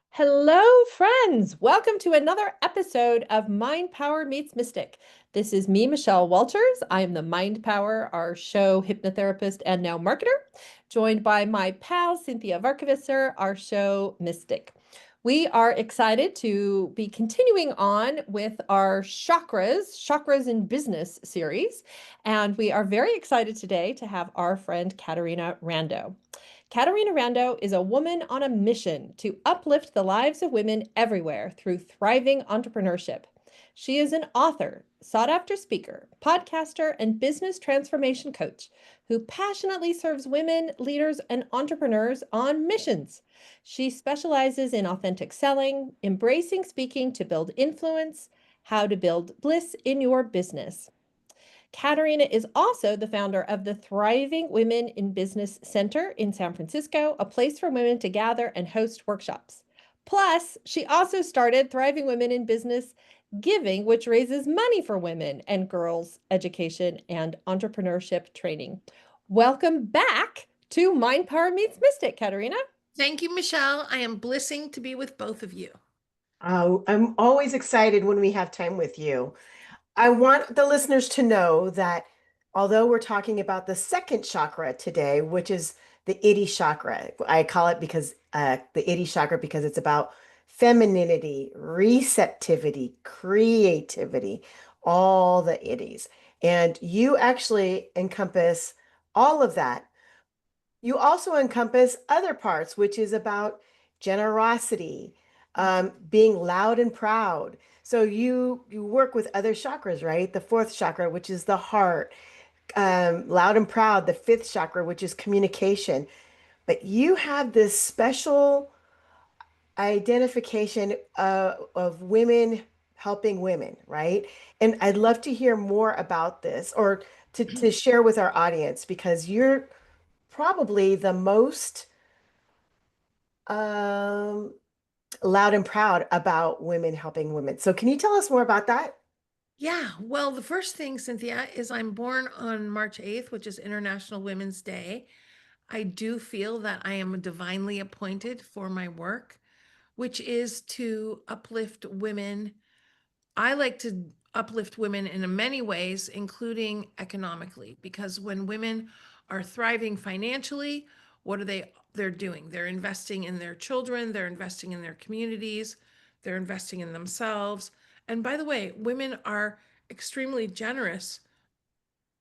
Hello, friends. Welcome to another episode of Mind Power Meets Mystic. This is me, Michelle Walters. I am the Mind Power, our show hypnotherapist and now marketer, joined by my pal, Cinthia Varkevisser, our show Mystic. We are excited to be continuing on with our chakras in business series. And we are very excited today to have our friend Caterina Rando. Caterina Rando is a woman on a mission to uplift the lives of women everywhere through thriving entrepreneurship. She is an author, sought after speaker, podcaster, and business transformation coach who passionately serves women, leaders, and entrepreneurs on missions. She specializes in authentic selling, embracing speaking to build influence, how to build bliss in your business. Caterina is also the founder of the Thriving Women in Business Center in San Francisco, a place for women to gather and host workshops. Plus, she also started Thriving Women in Business Giving, which raises money for women and girls' education and entrepreneurship training. Welcome back to Mind Power Meets Mystic, Caterina. Thank you, Michelle. I am blessing to be with both of you. I'm always excited when we have time with you. I want the listeners to know that although we're talking about the second chakra today, which is the Iti chakra, I call it because the Iti chakra because it's about femininity, receptivity, creativity, all the Itis. And you actually encompass all of that. You also encompass other parts, which is about generosity, being loud and proud. So you work with other chakras, right? The fourth chakra, which is the heart, loud and proud, the fifth chakra, which is communication. But you have this special identification of women helping women, right? And I'd love to hear more about this or to share with our audience because you're probably the most um, loud and proud about women helping women. So, can you tell us more about that? Yeah, well, the first thing, Cynthia, is I'm born on March 8th, which is International Women's Day. I do feel that I am divinely appointed for my work, which is to uplift women. I like to uplift women in many ways, including economically, because when women are thriving financially, what are they're doing? They're investing in their children, they're investing in their communities, they're investing in themselves. And by the way, women are extremely generous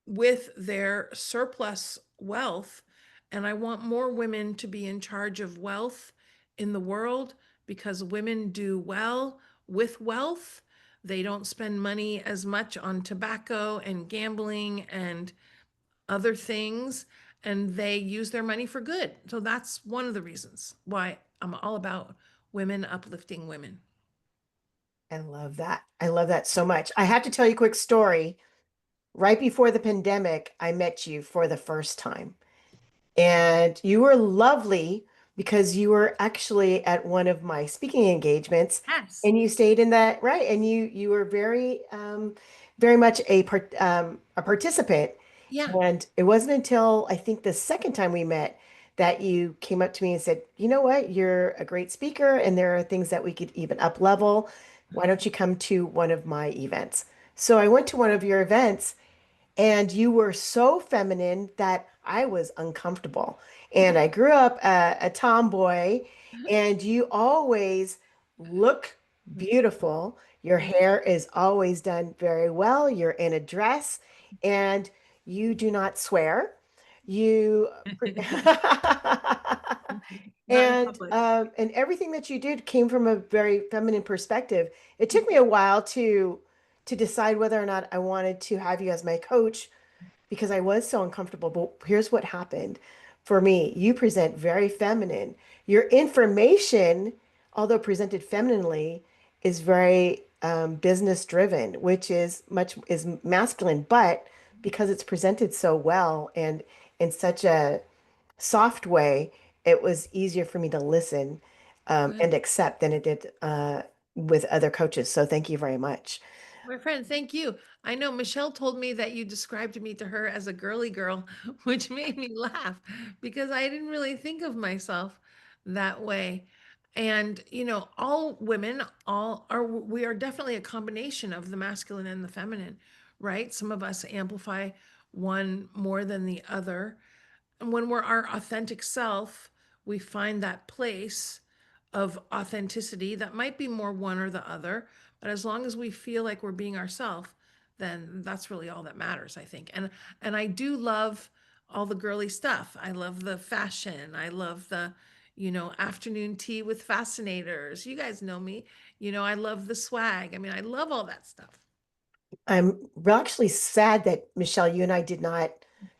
with their surplus wealth. And I want more women to be in charge of wealth in the world because women do well with wealth. They don't spend money as much on tobacco and gambling and other things, and they use their money for good. So that's one of the reasons why I'm all about women uplifting women. I love that. I love that so much. I have to tell you a quick story. Right before the pandemic, I met you for the first time. And you were lovely because you were actually at one of my speaking engagements Yes. and you stayed in that, right? And you were very much a participant. Yeah. And it wasn't until I think the second time we met that you came up to me and said, "You know what? You're a great speaker, and there are things that we could even up level. Why don't you come to one of my events?" So I went to one of your events and you were so feminine that I was uncomfortable. And I grew up a tomboy, and you always look beautiful. Your hair is always done very well. You're in a dress, and you do not swear. You Not in public. and everything that you did came from a very feminine perspective. It took me a while to decide whether or not I wanted to have you as my coach because I was so uncomfortable. But here's what happened for me. You present very feminine. Your information, although presented femininely, is very business driven, which is masculine, but because it's presented so well and in such a soft way, it was easier for me to listen Good. and accept than it did with other coaches. So thank you very much. My friend, thank you. I know Michelle told me that you described me to her as a girly girl, which made me laugh because I didn't really think of myself that way. And, all women, all are, we are definitely a combination of the masculine and the feminine, right? Some of us amplify one more than the other. And when we're our authentic self, we find that place of authenticity that might be more one or the other. But as long as we feel like we're being ourselves, then that's really all that matters, I think. And I do love all the girly stuff. I love the fashion. I love the, afternoon tea with fascinators. You guys know me. I love the swag. I mean, I love all that stuff. I'm actually sad that Michelle, you and I did not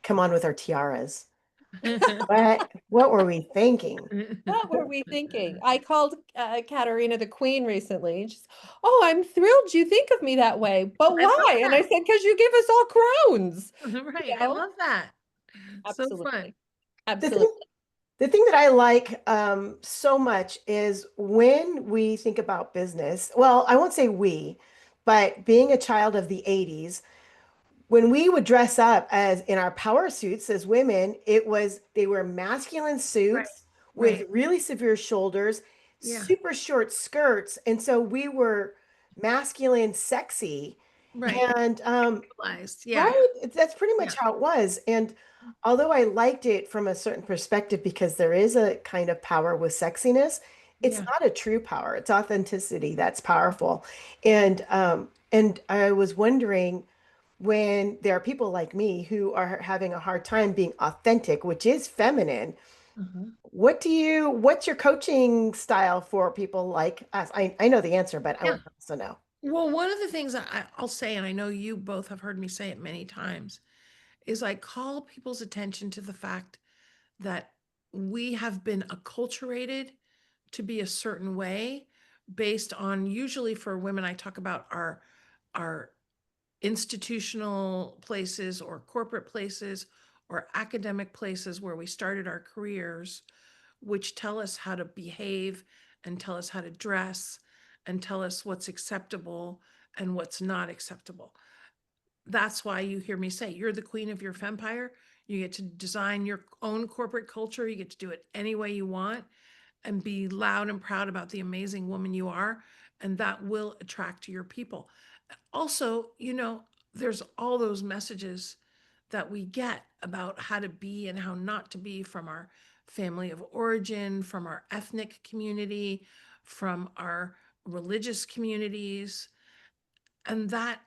come on with our tiaras. What were we thinking? What were we thinking? I called Caterina the Queen recently. And she's, oh, I'm thrilled you think of me that way. But I love why? And I that. said, because you give us all crowns. You Right. I know? love that. So fun. Absolutely. The Absolutely. thing, the thing that I like so much is when we think about business, well, I won't say we, but being a child of the 80s, when we would dress up as in our power suits as women, they were masculine Right. suits with Right. really severe shoulders, Yeah. super short skirts, and so we were masculine, sexy, Right. and Realized. Yeah. right, that's pretty much Yeah. how it was. And although I liked it from a certain perspective because there is a kind of power with sexiness, it's Yeah. not a true power. It's authenticity that's powerful. And I was wondering when there are people like me who are having a hard time being authentic, which is feminine. Uh-huh. What's your coaching style for people like us? I know the answer, but I Yeah. would also know. Well, one of the things I'll say, and I know you both have heard me say it many times, is I call people's attention to the fact that we have been acculturated to be a certain way based on, usually for women, I talk about our institutional places or corporate places or academic places where we started our careers, which tell us how to behave and tell us how to dress and tell us what's acceptable and what's not acceptable. That's why you hear me say you're the queen of your empire. You get to design your own corporate culture. You get to do it any way you want and be loud and proud about the amazing woman you are. And that will attract your people. Also, there's all those messages that we get about how to be and how not to be from our family of origin, from our ethnic community, from our religious communities. And that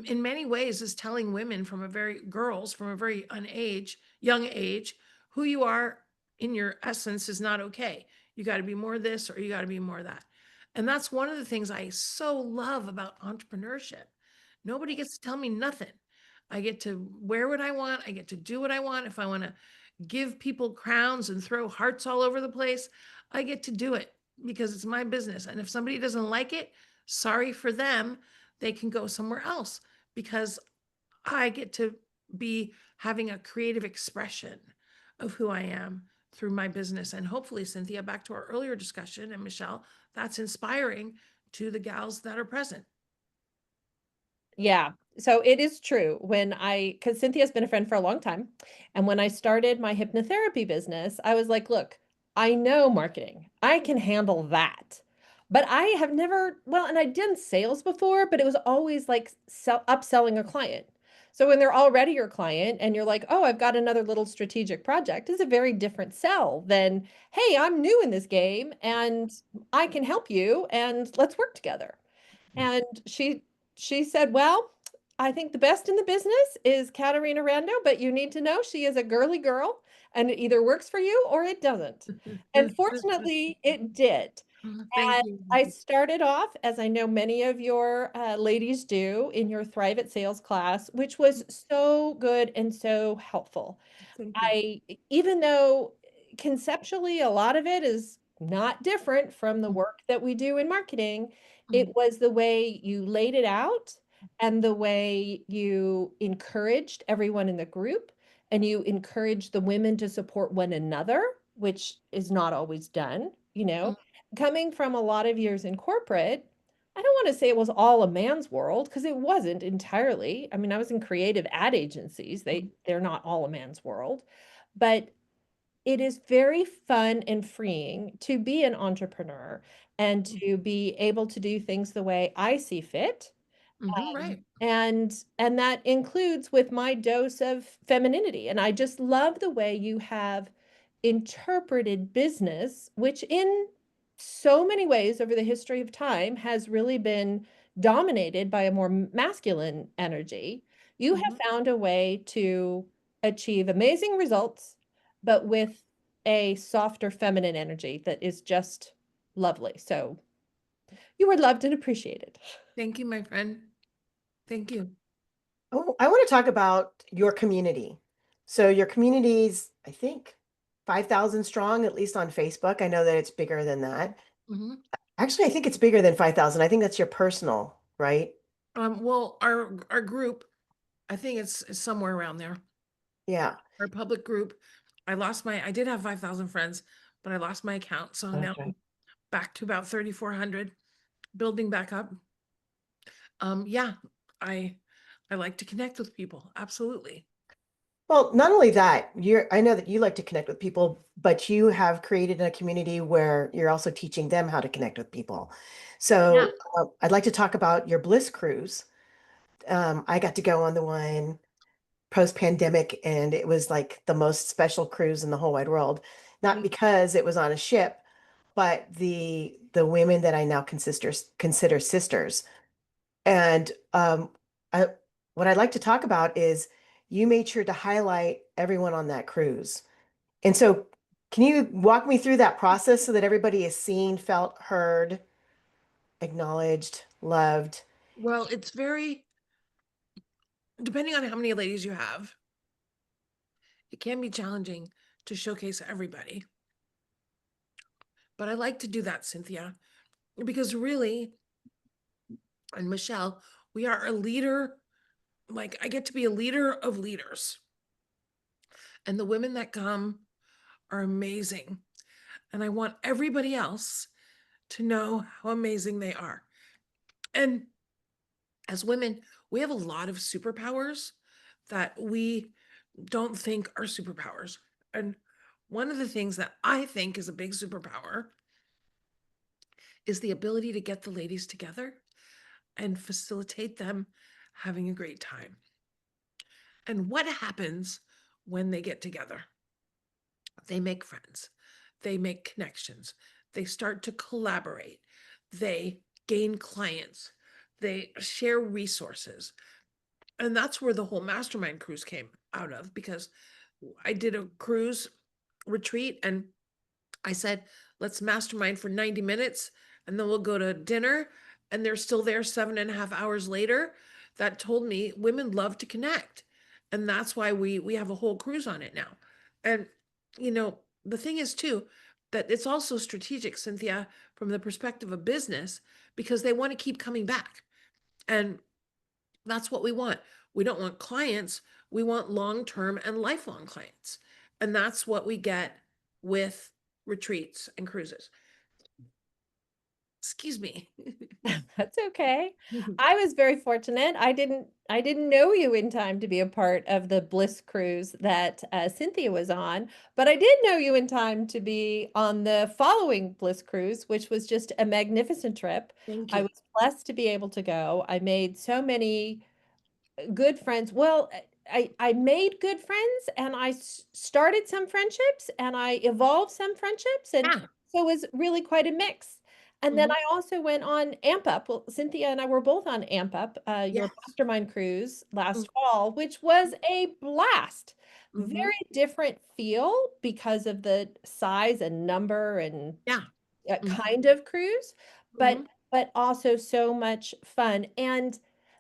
in many ways is telling women from a very girls from a very young age, who you are in your essence is not okay. You got to be more this or you got to be more that. And that's one of the things I so love about entrepreneurship. Nobody gets to tell me nothing. I get to wear what I want. I get to do what I want. If I want to give people crowns and throw hearts all over the place, I get to do it because it's my business. And if somebody doesn't like it, sorry for them. They can go somewhere else because I get to be having a creative expression of who I am through my business. And hopefully, Cinthia, back to our earlier discussion, and Michelle, that's inspiring to the gals that are present. Yeah. So it is true because Cynthia's been a friend for a long time. And when I started my hypnotherapy business, I was like, look, I know marketing. I can handle that. But I have never, well, and I did sales before, but it was always like upselling a client. So when they're already your client and you're like, oh, I've got another little strategic project, is a very different sell than, hey, I'm new in this game and I can help you and let's work together. And she said, "Well, I think the best in the business is Caterina Rando, but you need to know she is a girly girl and it either works for you or it doesn't." And fortunately, it did. Thank And you. I started off, as I know many of your ladies do, in your Thrive at Sales class, which was so good and so helpful. Thank you. I, even though conceptually a lot of it is not different from the work that we do in marketing, it was the way you laid it out and the way you encouraged everyone in the group and you encouraged the women to support one another, which is not always done, you know. Coming from a lot of years in corporate, I don't want to say it was all a man's world because it wasn't entirely. I mean, I was in creative ad agencies. They're not all a man's world. But it is very fun and freeing to be an entrepreneur and to be able to do things the way I see fit. Right. And that includes with my dose of femininity. And I just love the way you have interpreted business, which in so many ways over the history of time has really been dominated by a more masculine energy. You have Mhm. found a way to achieve amazing results, but with a softer feminine energy that is just lovely. So you were loved and appreciated. Thank you, my friend. Thank you. Oh, I want to talk about your community. So your community's, I think, 5,000 strong, at least on Facebook. I know that it's bigger than that. Mhm. Actually, I think it's bigger than 5,000. I think that's your personal, right? Well, our group, I think it's somewhere around there. Yeah. Our public group. I did have 5,000 friends, but I lost my account. So now Okay. I'm back to about 3,400, building back up. Yeah, I I like to connect with people. Absolutely. Well, not only that, I know that you like to connect with people, but you have created a community where you're also teaching them how to connect with people. Yeah. So, I'd like to talk about your Bliss cruise. I got to go on the one post-pandemic, and it was like the most special cruise in the whole wide world. Not Mm. because it was on a ship, but the women that I now consider sisters. And I, what I'd like to talk about is you made sure to highlight everyone on that cruise. And so, can you walk me through that process so that everybody is seen, felt, heard, acknowledged, loved? Well, it's very depending on how many ladies you have, it can be challenging to showcase everybody. But I like to do that, Cynthia, because really, and Michelle, we are a leader. Like, I get to be a leader of leaders. And the women that come are amazing. And I want everybody else to know how amazing they are. And as women, we have a lot of superpowers that we don't think are superpowers. And one of the things that I think is a big superpower is the ability to get the ladies together and facilitate them having a great time. And what happens when they get together? They make friends, they make connections, they start to collaborate, they gain clients, they share resources. And that's where the whole mastermind cruise came out of, because I did a cruise retreat and I said, let's mastermind for 90 minutes and then we'll go to dinner. And they're still there 7.5 hours later. That told me women love to connect. And that's why we have a whole cruise on it now. And, the thing is, too, that it's also strategic, Cynthia, from the perspective of business, because they want to keep coming back. And that's what we want. We don't want clients, we want long term and lifelong clients. And that's what we get with retreats and cruises. Excuse me. That's okay. I was very fortunate. I didn't know you in time to be a part of the Bliss cruise that Cinthia was on, but I did know you in time to be on the following Bliss cruise, which was just a magnificent trip. Thank I you. was blessed to be able to go. I made so many good friends. Well, I made good friends and I started some friendships and I evolved some friendships. And Yeah. so it was really quite a mix. And then Mhm. I also went on Amp Up. Well, Cynthia and I were both on Amp Up, your Yes. mastermind cruise Mm. last fall, which was a blast. Mhm. Very different feel because of the size and number and Yeah. Mhm. kind of cruise, but Mhm. also so much fun. And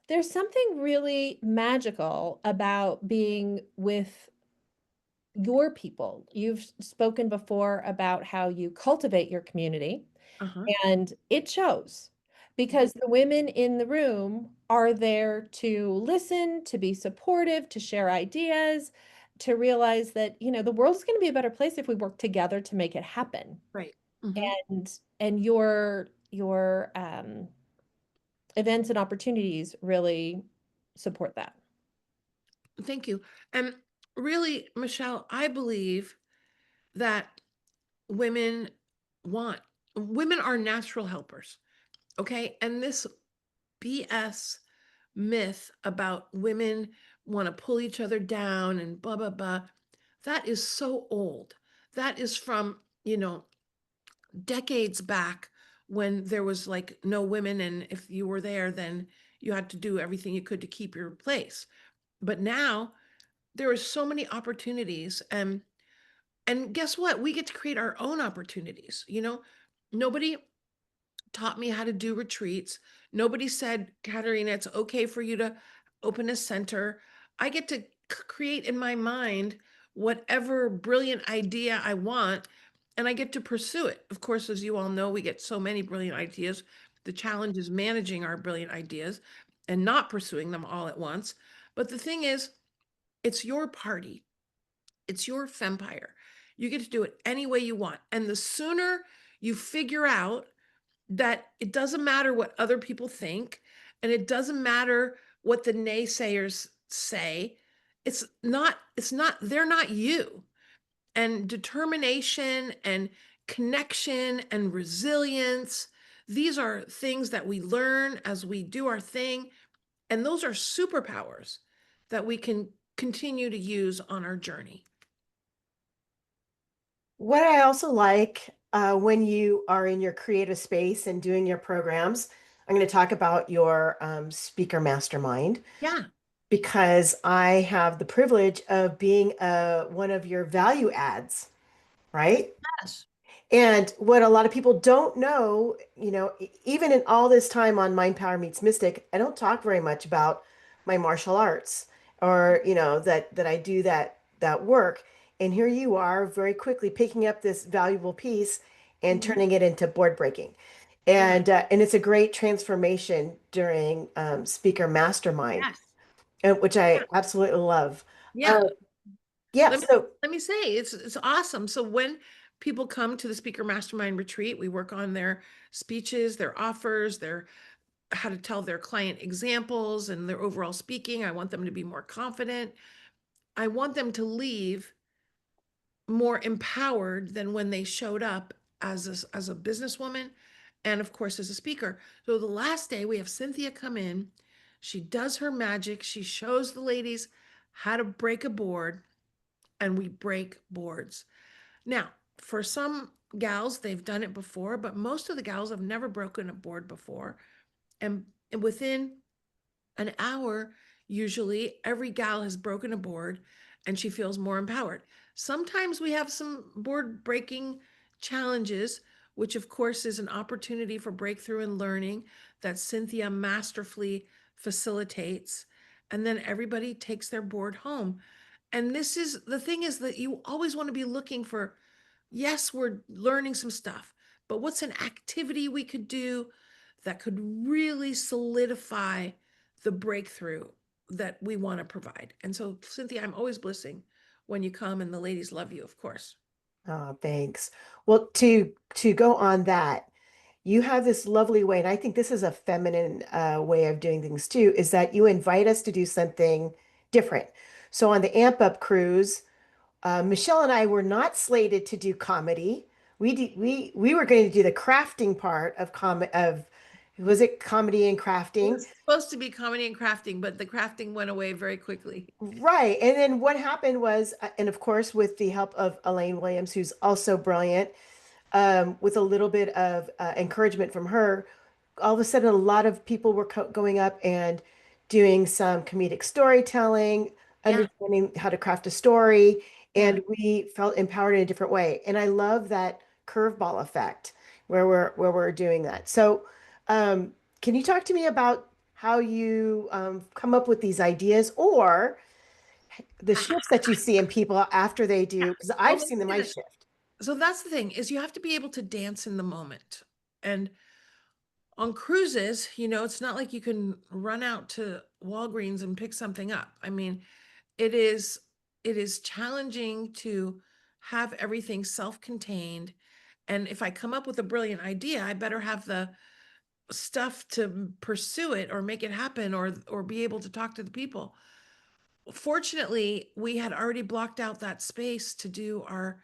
there's something really magical about being with your people. You've spoken before about how you cultivate your community, Uh-huh. and it shows Mhm. because the women in the room are there to listen, to be supportive, to share ideas, to realize that, the world is going to be a better place if we work together to make it happen. Right. Mhm. And your events and opportunities really support that. Thank you. And really, Michelle, I believe that women want. Women are natural helpers, okay? And this BS myth about women want to pull each other down and blah, blah, blah, that is so old. That is from, decades back when there was like no women. And if you were there, then you had to do everything you could to keep your place. But now there are so many opportunities. And guess what? We get to create our own opportunities. Nobody taught me how to do retreats. Nobody said, Caterina, it's okay for you to open a center. I get to create in my mind whatever brilliant idea I want, and I get to pursue it. Of course, as you all know, we get so many brilliant ideas. The challenge is managing our brilliant ideas and not pursuing them all at once. But the thing is, it's your party, it's your fempire. You get to do it any way you want. And the sooner you figure out that it doesn't matter what other people think, and it doesn't matter what the naysayers say, they're not you. And determination and connection and resilience, these are things that we learn as we do our thing, and those are superpowers that we can continue to use on our journey. What I also like when you are in your creative space and doing your programs, I'm going to talk about your speaker mastermind Yeah. because I have the privilege of being one of your value adds, right? Yes. And what a lot of people don't know, even in all this time on Mind Power Meets Mystic, I don't talk very much about my martial arts or, that I do that work. And here you are very quickly picking up this valuable piece and Mhm. turning it into board breaking. Yeah. And it's a great transformation during Speaker Mastermind, Yes. which I absolutely love. Yeah. Uh, yeah, let me so let me say it's awesome. So when people come to the speaker mastermind retreat, we work on their speeches, their offers, their how to tell their client examples and their overall speaking. I want them to be more confident. I want them to leave more empowered than when they showed up as a businesswoman and of course as a speaker. So the last day we have Cinthia come in. She does her magic. She shows the ladies how to break a board, and we break boards. Now, for some gals, they've done it before, but most of the gals have never broken a board before. And within an hour, usually every gal has broken a board and she feels more empowered. Sometimes we have some board breaking challenges, which of course is an opportunity for breakthrough and learning that Cinthia masterfully facilitates. And then everybody takes their board home. And this is the thing, is that you always want to be looking for, yes, we're learning some stuff, but what's an activity we could do that could really solidify the breakthrough that we want to provide? And so, Cinthia, I'm always blissing when you come, and the ladies love you, of course. oh, thanks. Well, to go on that, you have this lovely way, and I think this is a feminine way of doing things too, is that you invite us to do something different. So on the Amp Up cruise, Michelle and I were not slated to do comedy. We were going to do the crafting part of was it comedy and It crafting? was supposed to be comedy and crafting, but the crafting went away very quickly. Right. And then what happened was, and of course, with the help of Elaine Williams, who's also brilliant, with a little bit of encouragement from her, all of a sudden a lot of people were going up and doing some comedic storytelling, Yeah, understanding how to craft a story, yeah. and we felt empowered in a different way. And I love that curveball effect where we're doing that. So, can you talk to me about how you come up with these ideas or the shifts that you see in people after they do? Because Well, I've let me seen them, say I this. shift. So that's the thing, is you have to be able to dance in the moment. And on cruises, it's not like you can run out to Walgreens and pick something up. I mean, it is it is challenging to have everything self-contained. And if I come up with a brilliant idea, I better have the stuff to pursue it or make it happen, or be able to talk to the people. Fortunately, we had already blocked out that space to do our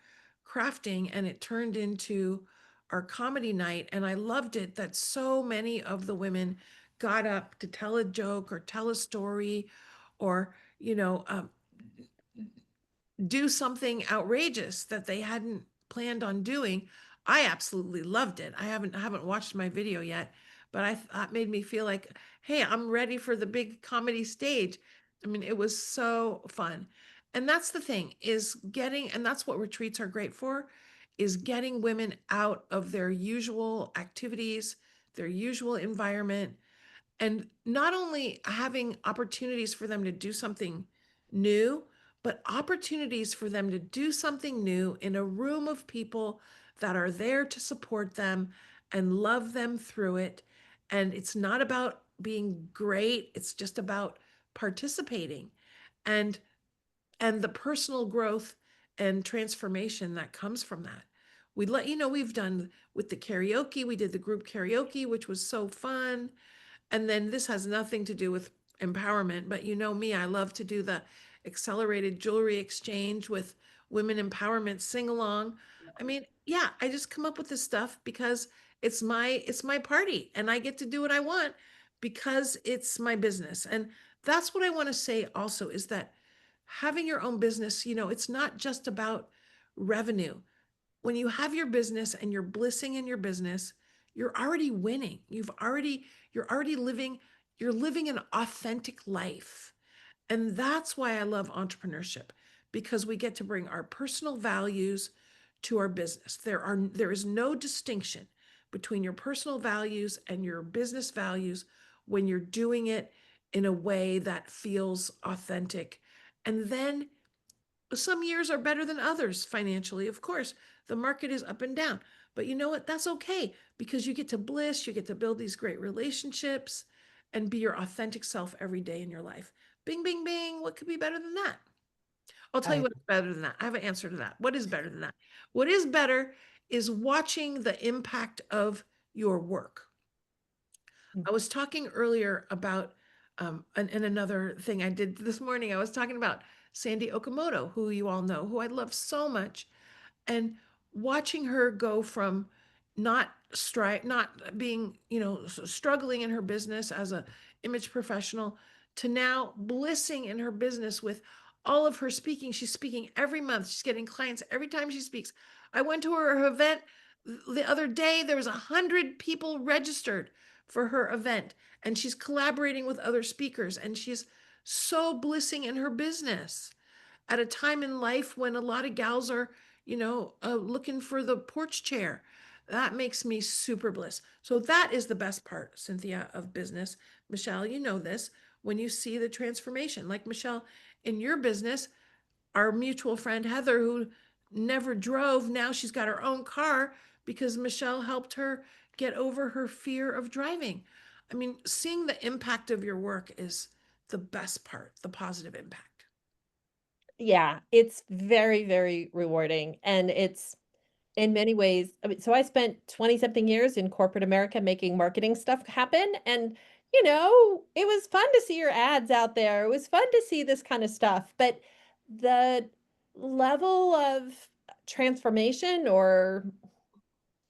crafting, and it turned into our comedy night. And I loved it that so many of the women got up to tell a joke or tell a story or, do something outrageous that they hadn't planned on doing. I absolutely loved it. I haven't watched my video yet, but that made me feel like, hey, I'm ready for the big comedy stage. I mean, it was so fun. And that's the thing is getting, and that's what retreats are great for, is getting women out of their usual activities, their usual environment, and not only having opportunities for them to do something new, but opportunities for them to do something new in a room of people that are there to support them and love them through it. And it's not about being great, it's just about participating and the personal growth and transformation that comes from that. We let you know we've done with the karaoke, we did the group karaoke, which was so fun. And then this has nothing to do with empowerment, but you know me, I love to do the accelerated jewelry exchange with women empowerment sing along. I mean, yeah, I just come up with this stuff because it's my party and I get to do what I want because it's my business. And that's what I want to say also is that having your own business, it's not just about revenue. When you have your business and you're blissing in your business, you're already winning. You're already living an authentic life. And that's why I love entrepreneurship, because we get to bring our personal values to our business. There is no distinction between your personal values and your business values when you're doing it in a way that feels authentic. And then some years are better than others financially, of course. The market is up and down. But you know what? That's okay because you get to bliss, you get to build these great relationships and be your authentic self every day in your life. Bing, bing, bing. What could be better than that? I'll tell you I what's better than that. I have an answer to that. What is better than that? What is better is watching the impact of your work. I was talking earlier about, and another thing I did this morning, I was talking about Sandy Okamoto, who you all know, who I love so much, and watching her go from not being, struggling in her business as a image professional to now blissing in her business with all of her speaking. She's speaking every month. She's getting clients every time she speaks. I went to her event the other day. There was 100 people registered for her event, and she's collaborating with other speakers, and she's so blissing in her business at a time in life when a lot of gals are, looking for the porch chair. That makes me super bliss. So that is the best part, Cinthia, of business. Michelle, you know this, when you see the transformation. Like Michelle, in your business, our mutual friend Heather, who never drove, now she's got her own car because Michelle helped her get over her fear of driving. I mean, seeing the impact of your work is the best part, the positive impact. Yeah, it's very, very rewarding. And it's in many ways, I mean, so I spent 20 something years in corporate America making marketing stuff happen. And, it was fun to see your ads out there. It was fun to see this kind of stuff. But the level of transformation, or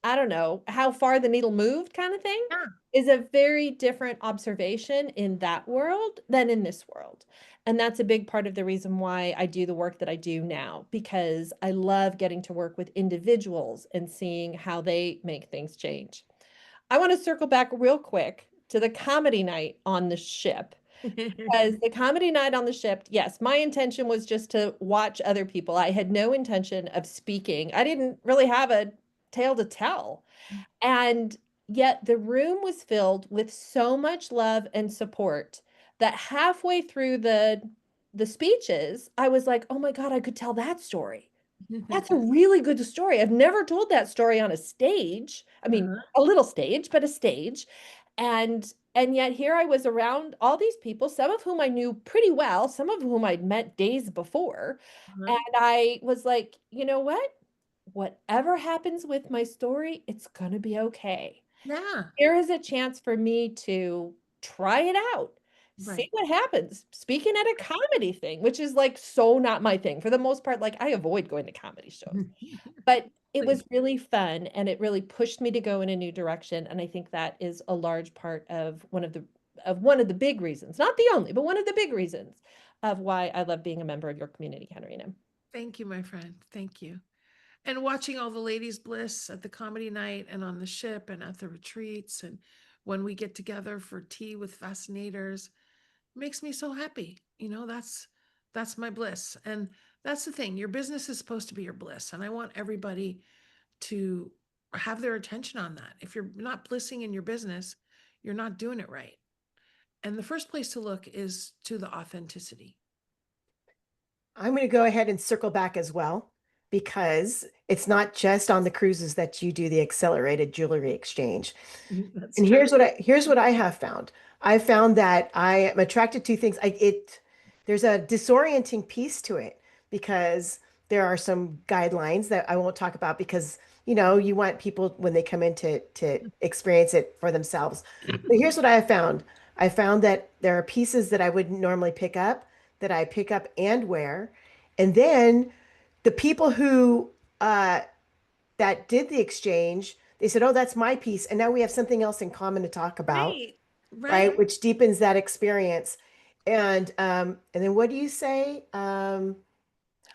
I don't know, how far the needle moved kind of thing, Yeah. is a very different observation in that world than in this world. And that's a big part of the reason why I do the work that I do now, because I love getting to work with individuals and seeing how they make things change. I want to circle back real quick to the comedy night on the ship. Because the comedy night on the ship, yes, my intention was just to watch other people. I had no intention of speaking. I didn't really have a tale to tell. And yet the room was filled with so much love and support that halfway through the speeches, I was like, "Oh my God, I could tell that story. That's a really good story. I've never told that story on a stage. I mean, Uh-huh. a little stage, but a stage." And yet here I was around all these people, some of whom I knew pretty well, some of whom I'd met days before. Uh-huh. And I was like, "You know what? Whatever happens with my story, it's going to be okay. Yeah. Here is a chance for me to try it out, see Right. what happens. Speaking at a comedy thing, which is like so not my thing. For the most part, like I avoid going to comedy shows. But it Same. was really fun and it really pushed me to go in a new direction. And I think that is a large part of one of the big reasons, not the only, but one of the big reasons of why I love being a member of your community, Caterina. Thank you, my friend. Thank you. And watching all the ladies bliss at the comedy night and on the ship and at the retreats and when we get together for tea with fascinators makes me so happy. That's my bliss. And that's the thing. Your business is supposed to be your bliss. And I want everybody to have their attention on that. If you're not blissing in your business, you're not doing it right. And the first place to look is to the authenticity. I'm going to go ahead and circle back as well because it's not just on the cruises that you do the accelerated jewelry exchange. That's And true. here's what I have found. I found that I am attracted to things. There's a disorienting piece to it because there are some guidelines that I won't talk about because you want people when they come in to experience it for themselves. But here's what I have found. I found that there are pieces that I wouldn't normally pick up that I pick up and wear, and then the people who that did the exchange, they said, "Oh, that's my piece," and now we have something else in common to talk about, Right. Right. right? Which deepens that experience. And then what do you say Love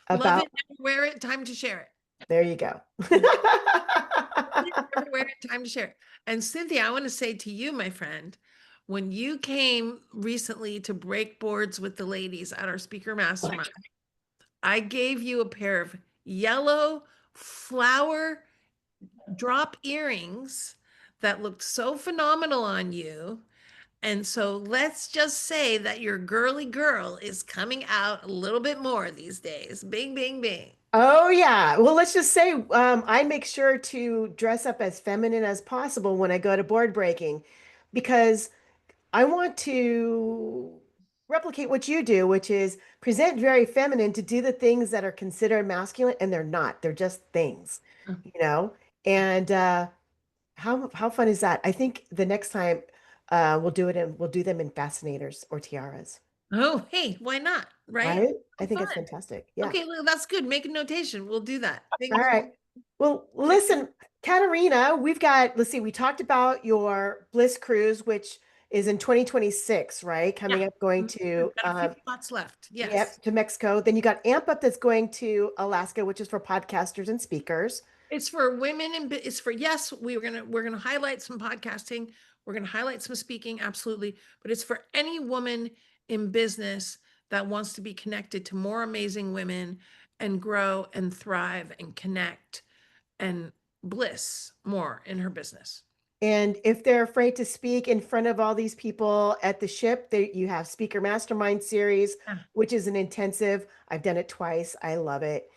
about? it, never wear it, time to share There you go. it. Never wear it, time to share it. And Cynthia, I want to say to you, my friend, when you came recently to break boards with the ladies at our speaker mastermind, I gave you a pair of yellow flower drop earrings that looked so phenomenal on you. And so let's just say that your girly girl is coming out a little bit more these days. Bing, bing, bing. Oh yeah. Well, let's just say I make sure to dress up as feminine as possible when I go to board breaking because I want to replicate what you do, which is present very feminine to do the things that are considered masculine, and they're not. They're just things, you know? And how fun is that? I think the next time we'll do them in fascinators or tiaras, Oh, hey, why not? Right? right? I So think fun. it's fantastic. Yeah. Okay, well, that's good. Make a notation. We'll do that. All Thanks. right. Well, listen, Katerina, let's see, we talked about your Bliss cruise, which is in 2026, right? Yeah. Coming up, going We've to got a few spots left. Yes. yep, to Mexico. Then you got Amp Up that's going to Alaska, which is for podcasters and speakers. It's for women and it's for yes, we're gonna highlight some podcasting, we're gonna highlight some speaking, absolutely, but it's for any woman in business that wants to be connected to more amazing women and grow and thrive and connect and bliss more in her business. And if they're afraid to speak in front of all these people at the ship, you have Speaker Mastermind series, Yeah. which is an intensive. I've done it twice. I love it.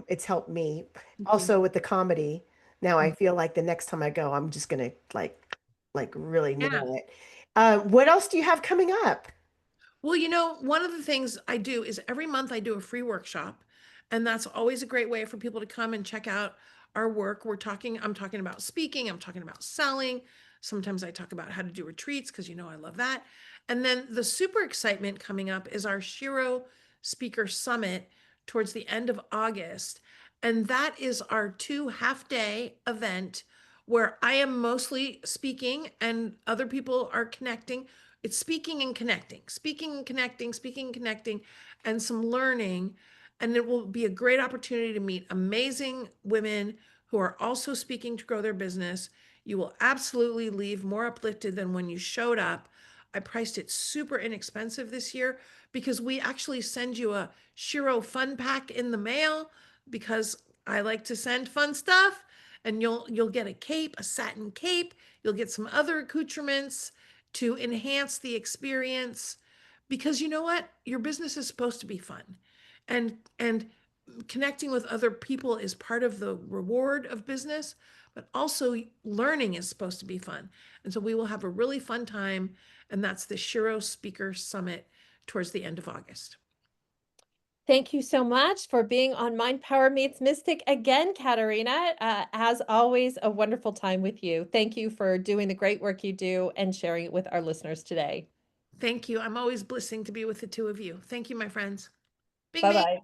It's helped me. Thank you. Also with the comedy. Now I feel like the next time I go, I'm just gonna like really Yeah. nail it. What else do you have coming up? Well, one of the things I do is every month I do a free workshop, and that's always a great way for people to come and check out our work. I'm talking about speaking, I'm talking about selling. Sometimes I talk about how to do retreats because I love that. And then the super excitement coming up is our Shiro Speaker Summit towards the end of August. And that is our 2 half-day event where I am mostly speaking and other people are connecting. It's speaking and connecting, speaking and connecting, speaking and connecting, and some learning. And it will be a great opportunity to meet amazing women who are also speaking to grow their business. You will absolutely leave more uplifted than when you showed up. I priced it super inexpensive this year because we actually send you a Shiro fun pack in the mail because I like to send fun stuff. And you'll get a cape, a satin cape. You'll get some other accoutrements to enhance the experience because you know what, your business is supposed to be fun, and connecting with other people is part of the reward of business, but also learning is supposed to be fun. And so we will have a really fun time, and that's the Shiro Speaker Summit towards the end of August. Thank you so much for being on Mind Power Meets Mystic again, Katerina. As always, a wonderful time with you. Thank you for doing the great work you do and sharing it with our listeners today. Thank you. I'm always blissing to be with the two of you. Thank you, my friends. Bing, bing. Bye-bye.